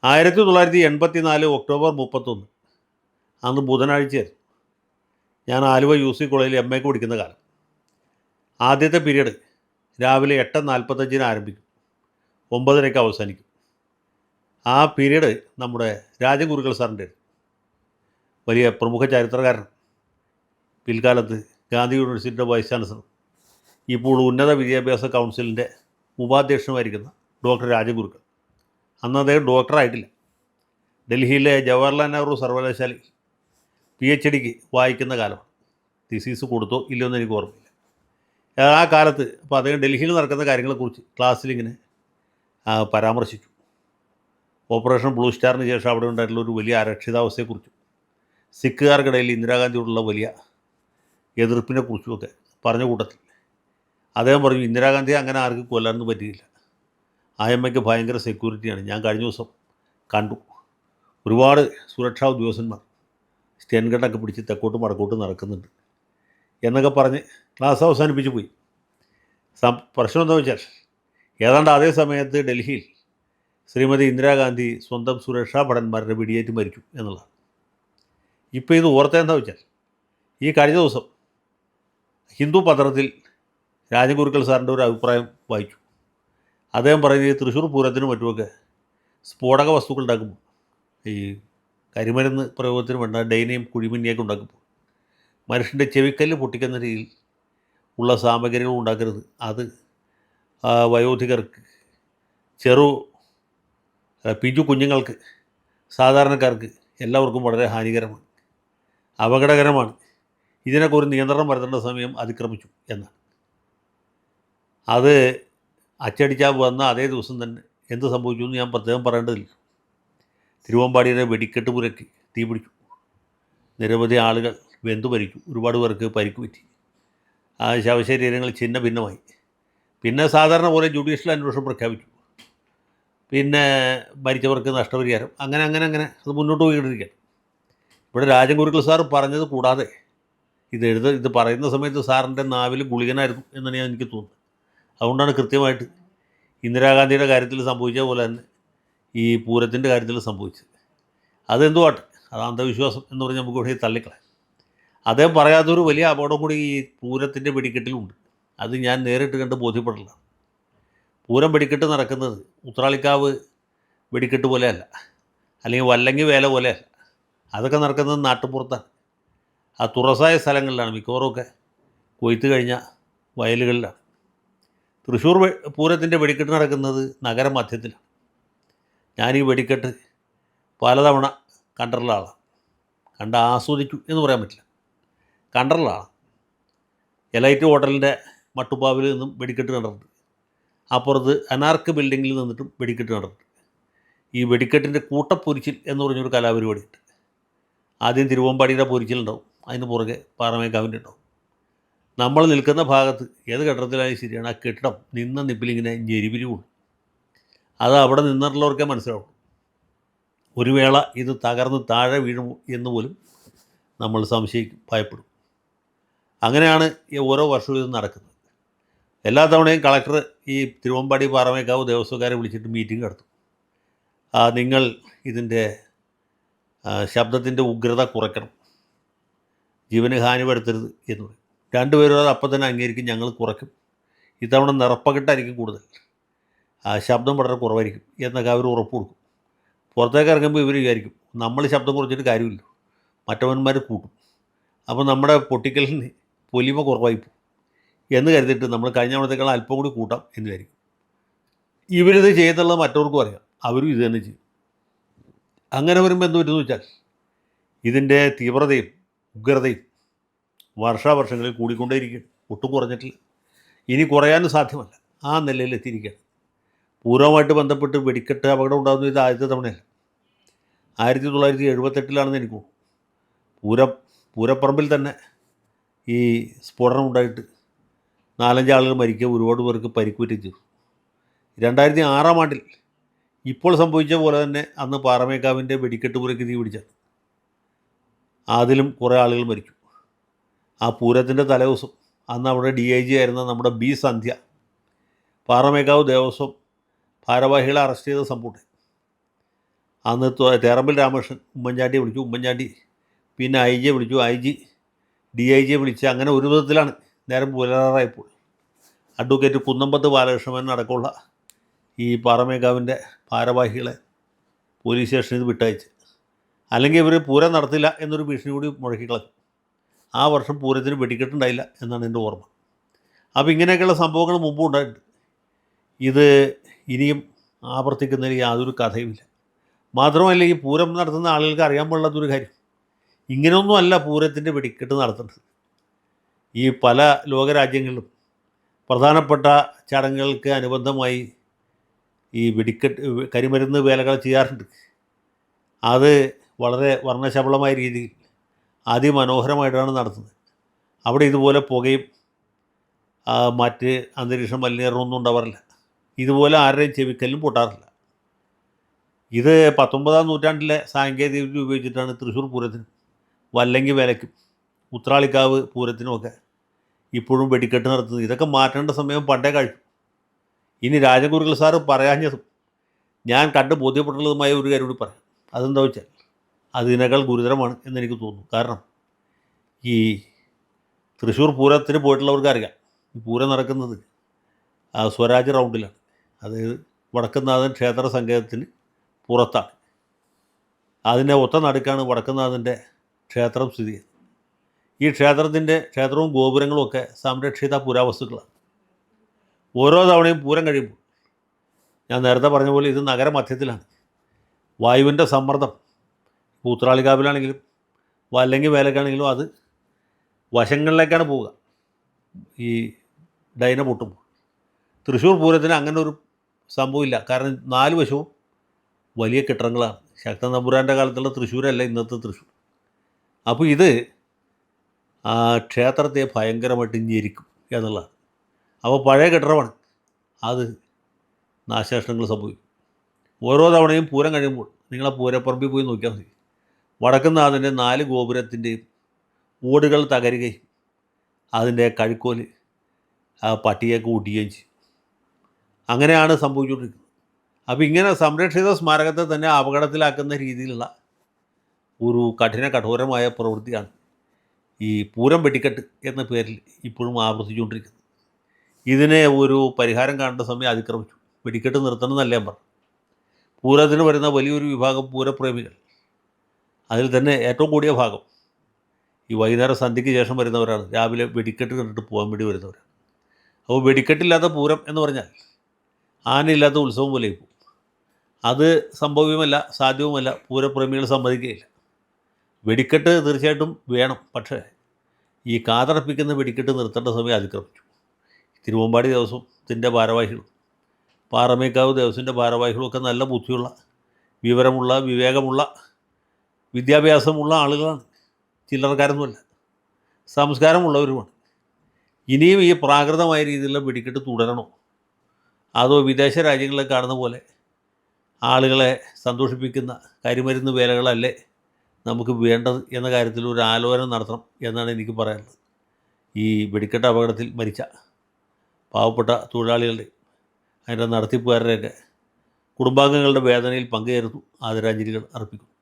1984 October 31 അന്ന് ബുധനാഴ്ചയായിരുന്നു. ഞാൻ Aluva UC കോളേജിൽ MA പഠിക്കുന്ന കാലം. ആദ്യത്തെ പീരീഡ് രാവിലെ 8:45 ആരംഭിക്കും, 9:30 അവസാനിക്കും. ആ പീരീഡ് നമ്മുടെ രാജഗുരുക്കൾ സാറിൻ്റെ വലിയ പ്രമുഖ ചരിത്രകാരൻ, പിൽക്കാലത്ത് ഗാന്ധി യൂണിവേഴ്സിറ്റിയുടെ വൈസ് ചാൻസലർ, ഇപ്പോൾ ഉന്നത വിദ്യാഭ്യാസ കൗൺസിലിൻ്റെ ഉപാധ്യക്ഷനുമായിരിക്കുന്ന ഡോക്ടർ രാജഗുരുക്കൾ. അന്ന് അദ്ദേഹം ഡോക്ടറായിട്ടില്ല. ഡൽഹിയിലെ ജവഹർലാൽ നെഹ്റു സർവകലാശാലയിൽ PhDക്ക് വായിക്കുന്ന കാലമാണ്. തീസീസ് കൊടുത്തോ ഇല്ലയോ എന്ന് എനിക്ക് ഓർമ്മയില്ല. ആ കാലത്ത് അപ്പോൾ അദ്ദേഹം ഡൽഹിയിൽ നടക്കുന്ന കാര്യങ്ങളെക്കുറിച്ച് ക്ലാസ്സിലിങ്ങനെ പരാമർശിച്ചു. ഓപ്പറേഷൻ ബ്ലൂ സ്റ്റാറിന് ശേഷം അവിടെ ഉണ്ടായിട്ടുള്ള ഒരു വലിയ അരക്ഷിതാവസ്ഥയെക്കുറിച്ചും സിഖുകാർക്കിടയിൽ ഇന്ദിരാഗാന്ധിയോടുള്ള വലിയ എതിർപ്പിനെക്കുറിച്ചുമൊക്കെ പറഞ്ഞ കൂട്ടത്തിൽ അദ്ദേഹം പറഞ്ഞു, ഇന്ദിരാഗാന്ധി അങ്ങനെ ആർക്കും കൊല്ലാനൊന്നും പറ്റിയില്ല. AMAയ്ക്ക് ഭയങ്കര സെക്യൂരിറ്റിയാണ്. ഞാൻ കഴിഞ്ഞ ദിവസം കണ്ടു, ഒരുപാട് സുരക്ഷാ ഉദ്യോഗസ്ഥന്മാർ സ്റ്റെൻഗണ്ണൊക്കെ പിടിച്ച് തെക്കോട്ടും വടക്കോട്ടും നടക്കുന്നുണ്ട് എന്നൊക്കെ പറഞ്ഞ് ക്ലാസ് അവസാനിപ്പിച്ച് പോയി. പ്രശ്നം എന്താണെന്ന് വെച്ചാൽ ഏതാണ്ട് അതേ സമയത്ത് ഡൽഹിയിൽ ശ്രീമതി ഇന്ദിരാഗാന്ധി സ്വന്തം സുരക്ഷാ ഭടന്മാരുടെ വെടിയേറ്റ് മരിച്ചു എന്നുള്ളതാണ്. ഇപ്പോൾ ഇത് ഓർത്തെന്താ വെച്ചാൽ, ഈ കഴിഞ്ഞ ദിവസം ഹിന്ദു പത്രത്തിൽ രാജഗുരുക്കൾ സാറിൻ്റെ ഒരു അഭിപ്രായം വായിച്ചു. അദ്ദേഹം പറയുന്നത് തൃശ്ശൂർ പൂരത്തിനും മറ്റുമൊക്കെ സ്ഫോടക വസ്തുക്കൾ ഉണ്ടാക്കുമ്പോൾ, ഈ കരിമരുന്ന് പ്രയോഗത്തിന് വേണ്ട ഡൈനയും കുഴിമിന്നിയൊക്കെ ഉണ്ടാക്കുമ്പോൾ മനുഷ്യൻ്റെ ചെവിക്കല്ല് പൊട്ടിക്കുന്ന രീതിയിൽ ഉള്ള സാമഗ്രികൾ ഉണ്ടാക്കരുത്. അത് വയോധികർക്ക്, പിഞ്ചു കുഞ്ഞുങ്ങൾക്ക്, സാധാരണക്കാർക്ക് എല്ലാവർക്കും വളരെ ഹാനികരമാണ്, അപകടകരമാണ്. ഇതിനൊക്കെ ഒരു നിയന്ത്രണം വരുത്തേണ്ട സമയം അതിക്രമിച്ചു എന്നാണ്. അത് അച്ചടിച്ചാൽ വന്ന അതേ ദിവസം തന്നെ എന്ത് സംഭവിച്ചു എന്ന് ഞാൻ പ്രത്യേകം പറയേണ്ടതില്ല. തിരുവമ്പാടിയുടെ വെടിക്കെട്ട് പുരയ്ക്ക് തീ പിടിച്ചു, നിരവധി ആളുകൾ വെന്തു മരിച്ചു, ഒരുപാട് പേർക്ക് പരിക്ക് പറ്റി, ആ ശവശരീരങ്ങൾ ഛിന്ന ഭിന്നമായി. പിന്നെ സാധാരണ പോലെ ജുഡീഷ്യൽ അന്വേഷണം പ്രഖ്യാപിച്ചു, പിന്നെ മരിച്ചവർക്ക് നഷ്ടപരിഹാരം, അങ്ങനെ അങ്ങനെ അങ്ങനെ അത് മുന്നോട്ട് പോയിക്കൊണ്ടിരിക്കുകയാണ്. ഇവിടെ രാജഗുരുക്കൾ സാർ പറഞ്ഞത് കൂടാതെ ഇത് പറയുന്ന സമയത്ത് സാറിൻ്റെ നാവിൽ ഗുളികനായിരുന്നു എന്നാണ് എനിക്ക് തോന്നുന്നത്. അതുകൊണ്ടാണ് കൃത്യമായിട്ട് ഇന്ദിരാഗാന്ധിയുടെ കാര്യത്തിൽ സംഭവിച്ച പോലെ തന്നെ ഈ പൂരത്തിൻ്റെ കാര്യത്തിൽ സംഭവിച്ചത്. അതെന്തുവാട്ടെ, അത് അന്ധവിശ്വാസം എന്ന് പറഞ്ഞ് നമുക്ക് ഇവിടെ തള്ളിക്കളയാം. അദ്ദേഹം പറയാത്തൊരു വലിയ അപകടം കൂടി ഈ പൂരത്തിൻ്റെ വെടിക്കെട്ടിലുണ്ട്. അത് ഞാൻ നേരിട്ട് കണ്ട് ബോധ്യപ്പെടില്ല. പൂരം വെടിക്കെട്ട് നടക്കുന്നത് ഉത്രാളിക്കാവ് വെടിക്കെട്ട് പോലെയല്ല, അല്ലെങ്കിൽ വല്ലങ്ങി വേല പോലെയല്ല. അതൊക്കെ നടക്കുന്നത് നാട്ടുപുറത്താണ്, ആ തുറസായ സ്ഥലങ്ങളിലാണ്, മിക്കവാറുമൊക്കെ കൊയ്ത്ത് കഴിഞ്ഞ വയലുകളിലാണ്. തൃശ്ശൂർ പൂരത്തിൻ്റെ വെടിക്കെട്ട് നടക്കുന്നത് നഗരമധ്യത്തിലാണ്. ഞാൻ ഈ വെടിക്കെട്ട് പലതവണ കണ്ടിട്ടുള്ള ആളാണ്. ആസ്വദിച്ചു എന്ന് പറയാൻ പറ്റില്ല, കണ്ടിട്ടുള്ള ആളാണ്. എലൈറ്റ് ഹോട്ടലിൻ്റെ മട്ടുപ്പാവിൽ നിന്നും വെടിക്കെട്ട് കണ്ടിട്ടുണ്ട്. അപ്പുറത്ത് അനാർക്ക് ബിൽഡിങ്ങിൽ നിന്നിട്ടും വെടിക്കെട്ട് കണ്ടിട്ടുണ്ട്. ഈ വെടിക്കെട്ടിൻ്റെ കൂട്ടപ്പൊരിച്ചിൽ എന്ന് പറഞ്ഞൊരു കലാപരിപാടിയുണ്ട്. ആദ്യം തിരുവമ്പാടിയുടെ പൊരിച്ചിലുണ്ടാവും, അതിന് പുറകെ പാറമേക്കാവിൻ്റെ ഉണ്ടാവും. നമ്മൾ നിൽക്കുന്ന ഭാഗത്ത് ഏത് കെട്ടിടത്തിലായാലും ശരിയാണ്, ആ കെട്ടിടം നിന്ന നിപ്പിലിങ്ങനെ ഞെരിപിരിവുണ്ട്. അത് അവിടെ നിന്നിട്ടുള്ളവർക്കേ മനസ്സിലാവും. ഒരു വേള ഇത് തകർന്ന് താഴെ വീഴുമോ എന്ന് പോലും നമ്മൾ സംശയിക്കും, ഭയപ്പെടും. അങ്ങനെയാണ് ഈ ഓരോ വർഷവും ഇത് നടക്കുന്നത്. എല്ലാ തവണയും കളക്ടർ ഈ തിരുവമ്പാടി പാറമേക്കാവ് ദേവസ്വക്കാരെ വിളിച്ചിട്ട് മീറ്റിംഗ് നടത്തും. നിങ്ങൾ ഇതിൻ്റെ ശബ്ദത്തിൻ്റെ ഉഗ്രത കുറയ്ക്കണം, ജീവന് ഹാനി വരുത്തരുത് എന്ന് പറയും. രണ്ടുപേരും അത് അപ്പം തന്നെ അംഗീകരിക്കും, ഞങ്ങൾ കുറയ്ക്കും, ഇത്തവണ നിറപ്പകിട്ടായിരിക്കും കൂടുതൽ, ശബ്ദം വളരെ കുറവായിരിക്കും എന്നൊക്കെ അവർ ഉറപ്പ് കൊടുക്കും. പുറത്തേക്ക് ഇറങ്ങുമ്പോൾ ഇവർ വിചാരിക്കും നമ്മൾ ശബ്ദം കുറച്ചിട്ട് കാര്യമില്ല, മറ്റവന്മാർ കൂട്ടും, അപ്പോൾ നമ്മുടെ പൊട്ടിക്കലിന് പൊലിമ കുറവായി പോകും എന്ന് കരുതിയിട്ട് നമ്മൾ കഴിഞ്ഞ തവണത്തേക്കാൾ അല്പം കൂടി കൂട്ടാം എന്ന് വിചാരിക്കും. ഇവരിത് ചെയ്യുന്നുള്ളത് മറ്റവർക്കും അറിയാം, അവരും ഇത് തന്നെ ചെയ്യും. അങ്ങനെ വരുമ്പോൾ എന്ത് പറ്റുമെന്ന് വെച്ചാൽ ഇതിൻ്റെ തീവ്രതയും ഉഗ്രതയും വർഷാവർഷങ്ങളിൽ കൂടിക്കൊണ്ടേയിരിക്കുകയാണ്, ഒട്ടും കുറഞ്ഞിട്ടില്ല, ഇനി കുറയാനും സാധ്യമല്ല. ആ നിലയിൽ എത്തിയിരിക്കുകയാണ്. പൂരവുമായിട്ട് ബന്ധപ്പെട്ട് വെടിക്കെട്ട് അപകടം ഉണ്ടാകുന്നത് ഇത് ആദ്യത്തെ തവണയല്ല. 1978 എനിക്ക് തോന്നുന്നു. പൂരപ്പറമ്പിൽ തന്നെ ഈ സ്ഫോടനം ഉണ്ടായിട്ട് 4-5 ആളുകൾ മരിക്കുക, ഒരുപാട് പേർക്ക് പരിക്കുപറ്റുകയും ചെയ്തു. 2006 ഇപ്പോൾ സംഭവിച്ച പോലെ തന്നെ അന്ന് പാറമേക്കാവിൻ്റെ വെടിക്കെട്ട് പുരയ്ക്ക് തീ പിടിച്ചാണ്. അതിലും കുറേ ആളുകൾ മരിച്ചു. ആ പൂരത്തിൻ്റെ തലേദിവസം അന്ന് അവിടെ DIG ആയിരുന്ന നമ്മുടെ B സന്ധ്യ പാറമേക്കാവ് ദേവസ്വം ഭാരവാഹികളെ അറസ്റ്റ് ചെയ്ത സംഭവം. അന്ന് തേറമ്പിൽ രാമകൃഷ്ണൻ ഉമ്മൻചാണ്ടിയെ വിളിച്ചു, ഉമ്മൻചാണ്ടി പിന്നെ ഐ ജിയെ വിളിച്ചു, ഐ ജി ഡി ഐ ജിയെ വിളിച്ച് അങ്ങനെ ഒരു വിധത്തിലാണ് നേരം പുലരാറായപ്പോൾ അഡ്വക്കേറ്റ് കുന്നമ്പത്ത് ബാലകൃഷ്ണൻ അടക്കമുള്ള ഈ പാറമേക്കാവിൻ്റെ ഭാരവാഹികളെ പോലീസ് സ്റ്റേഷനിൽ നിന്ന് വിട്ടയച്ച്, അല്ലെങ്കിൽ ഇവർ പൂരം നടത്തില്ല എന്നൊരു ഭീഷണി കൂടി മുഴക്കിക്കളഞ്ഞു. ആ വർഷം പൂരത്തിന് വെടിക്കെട്ടുണ്ടായില്ല എന്നാണ് എൻ്റെ ഓർമ്മ. അപ്പോൾ ഇങ്ങനെയൊക്കെയുള്ള സംഭവങ്ങൾ മുമ്പും ഉണ്ടായിട്ടുണ്ട്. ഇത് ഇനിയും ആവർത്തിക്കുന്നതിന് യാതൊരു കഥയുമില്ല. മാത്രമല്ല, ഈ പൂരം നടത്തുന്ന ആളുകൾക്ക് അറിയാൻ പാടില്ലാത്തൊരു കാര്യം, ഇങ്ങനെയൊന്നും അല്ല പൂരത്തിൻ്റെ വെടിക്കെട്ട് നടത്തുന്നത്. ഈ പല ലോകരാജ്യങ്ങളിലും പ്രധാനപ്പെട്ട ചടങ്ങുകൾക്ക് അനുബന്ധമായി ഈ വെടിക്കെട്ട് കരിമരുന്ന് വേലകൾ ചെയ്യാറുണ്ട്. അത് വളരെ വർണ്ണശബളമായ രീതിയിൽ അതിമനോഹരമായിട്ടാണ് നടത്തുന്നത്. അവിടെ ഇതുപോലെ പുകയും മറ്റ് അന്തരീക്ഷം മലിനീകരണമൊന്നും ഉണ്ടാവാറില്ല. ഇതുപോലെ ആരുടെയും ചെവിക്കല്ലും പൊട്ടാറില്ല. ഇത് 19-ാം നൂറ്റാണ്ടിലെ സാങ്കേതിക വിദ്യ ഉപയോഗിച്ചിട്ടാണ് തൃശ്ശൂർ പൂരത്തിനും വല്ലങ്കി വേലയ്ക്കും ഉത്രാളിക്കാവ് പൂരത്തിനുമൊക്കെ ഇപ്പോഴും വെടിക്കെട്ട് നടത്തുന്നത്. ഇതൊക്കെ മാറ്റേണ്ട സമയം പണ്ടേ കഴിച്ചു. ഇനി രാജഗുരുക്കൾ സാറ് പറയാഞ്ഞതും ഞാൻ കണ്ട് ബോധ്യപ്പെട്ടുള്ളതുമായ ഒരു കാര്യം കൂടി പറയാം. അതെന്താ വെച്ചാൽ അതിനേക്കാൾ ഗുരുതരമാണ് എന്നെനിക്ക് തോന്നുന്നു. കാരണം ഈ തൃശ്ശൂർ പൂരത്തിന് പോയിട്ടുള്ളവർക്ക് അറിയാം, ഈ പൂരം നടക്കുന്നത് സ്വരാജ് റൗണ്ടിലാണ്. അതായത് വടക്കുംനാഥൻ ക്ഷേത്ര സങ്കേതത്തിന് പുറത്താണ്. അതിൻ്റെ ഒത്ത നടുക്കാണ് വടക്കുംനാഥൻ്റെ ക്ഷേത്രം സ്ഥിതി ചെയ്യുന്നത്. ഈ ക്ഷേത്രവും ഗോപുരങ്ങളും ഒക്കെ സംരക്ഷിത പുരാവസ്തുക്കളാണ്. ഓരോ തവണയും പൂരം കഴിയുമ്പോൾ, ഞാൻ നേരത്തെ പറഞ്ഞ പോലെ ഇത് നഗരമധ്യത്തിലാണ്. വായുവിൻ്റെ സമ്മർദ്ദം ഉത്രാളിക്കാവിലാണെങ്കിലും വല്ലങ്കി വേലക്കാണെങ്കിലും അത് വശങ്ങളിലേക്കാണ് പോവുക ഈ ഡൈന പൊട്ടുമ്പോൾ. തൃശ്ശൂർ പൂരത്തിന് അങ്ങനെ ഒരു സംഭവമില്ല. കാരണം 4 വശവും വലിയ കെട്ടിടങ്ങളാണ്. ശക്തൻ തമ്പുരാൻ്റെ കാലത്തുള്ള തൃശ്ശൂരല്ല ഇന്നത്തെ തൃശ്ശൂർ. അപ്പോൾ ഇത് ആ ക്ഷേത്രത്തെ ഭയങ്കരമായിട്ട് ഞെരിക്കും എന്നുള്ളതാണ്. അപ്പോൾ പഴയ കെട്ടിടമാണ്, അത് നാശനഷ്ടങ്ങൾ സംഭവിക്കും. ഓരോ തവണയും പൂരം കഴിയുമ്പോൾ നിങ്ങളെ പൂരപ്പറമ്പിൽ പോയി നോക്കിയാൽ മതി. വടക്കുംനാഥൻ്റെ 4 ഗോപുരത്തിൻ്റെയും ഓടുകൾ തകരുകയും അതിൻ്റെ കഴുക്കോല് പട്ടിയെ കൂട്ടുകയും ചെയ്യും. അങ്ങനെയാണ് സംഭവിച്ചുകൊണ്ടിരിക്കുന്നത്. അപ്പോൾ ഇങ്ങനെ സംരക്ഷിത സ്മാരകത്തെ തന്നെ അപകടത്തിലാക്കുന്ന രീതിയിലുള്ള ഒരു കഠോരമായ പ്രവൃത്തിയാണ് ഈ പൂരം വെടിക്കെട്ട് എന്ന പേരിൽ ഇപ്പോഴും ആവർത്തിച്ചുകൊണ്ടിരിക്കുന്നത്. ഇതിനെ ഒരു പരിഹാരം കാണേണ്ട സമയം അതിക്രമിച്ചു. വെടിക്കെട്ട് നിർത്തണമെന്നല്ല ഞാൻ പറഞ്ഞു. പൂരത്തിന് വരുന്ന വലിയൊരു വിഭാഗം പൂരപ്രേമികൾ, അതിൽ തന്നെ ഏറ്റവും കൂടിയ ഭാഗം ഈ വൈകുന്നേരം സന്ധ്യയ്ക്ക് ശേഷം വരുന്നവരാണ്. രാവിലെ വെടിക്കെട്ട് കണ്ടിട്ട് പോകാൻ വേണ്ടി വരുന്നവരാണ്. അപ്പോൾ വെടിക്കെട്ടില്ലാത്ത പൂരം എന്ന് പറഞ്ഞാൽ ആനയില്ലാത്ത ഉത്സവം പോലെ പോകും. അത് സംഭവ്യമല്ല, സാധ്യവുമല്ല. പൂരപ്രേമികൾ സമ്മതിക്കുകയില്ല. വെടിക്കെട്ട് തീർച്ചയായിട്ടും വേണം, പക്ഷേ ഈ കാതടപ്പിക്കുന്ന വെടിക്കെട്ട് നിർത്തേണ്ട സമയം അതിക്രമിച്ചു. തിരുവമ്പാടി ദേവസ്വത്തിൻ്റെ ഭാരവാഹികളും പാറമേക്കാവ് ദേവസ്വത്തിൻ്റെ ഭാരവാഹികളും ഒക്കെ നല്ല ബുദ്ധിയുള്ള, വിവരമുള്ള, വിവേകമുള്ള, വിദ്യാഭ്യാസമുള്ള ആളുകളാണ്. ചില്ലറക്കാരൊന്നുമല്ല, സംസ്കാരമുള്ളവരുമാണ്. ഇനിയും ഈ പ്രാകൃതമായ രീതിയിലുള്ള വെടിക്കെട്ട് തുടരണോ, അതോ വിദേശ രാജ്യങ്ങളെ കാണുന്ന പോലെ ആളുകളെ സന്തോഷിപ്പിക്കുന്ന കരിമരുന്ന് വേലകളല്ലേ നമുക്ക് വേണ്ടത് എന്ന കാര്യത്തിൽ ഒരു ആലോചന നടത്തണം എന്നാണ് എനിക്ക് പറയാനുള്ളത്. ഈ വെടിക്കെട്ട് അപകടത്തിൽ മരിച്ച പാവപ്പെട്ട തൊഴിലാളികളുടെ, അതിൻ്റെ നടത്തിപ്പുകാരുടെയൊക്കെ കുടുംബാംഗങ്ങളുടെ വേദനയിൽ പങ്കുചേർന്നു ആദരാഞ്ജലികൾ അർപ്പിക്കുന്നു.